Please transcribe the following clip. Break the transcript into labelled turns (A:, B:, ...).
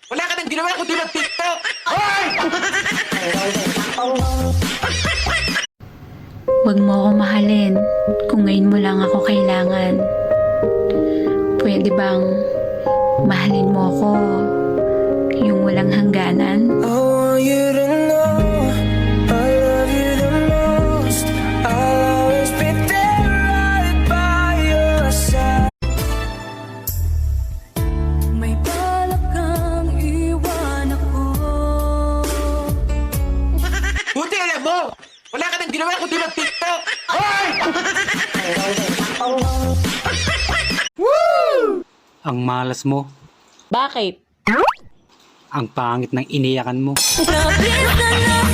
A: Wala ka nang ginawa kundi mag-TikTok!
B: Huwag mo ako mahalin kung ngayon mo lang ako kailangan. Pwede bang mahalin mo ako yung walang hangganan?
C: I want you to know I love you the most. I'll always be there right by your side. May balak kang iwan ako.
A: Buti alam mo! Wala ka nang ginawa kundi mag-TikTok!
D: Ang malas mo,
E: Bakit?
D: ang pangit ng iniyakan mo.
C: Lapit na lang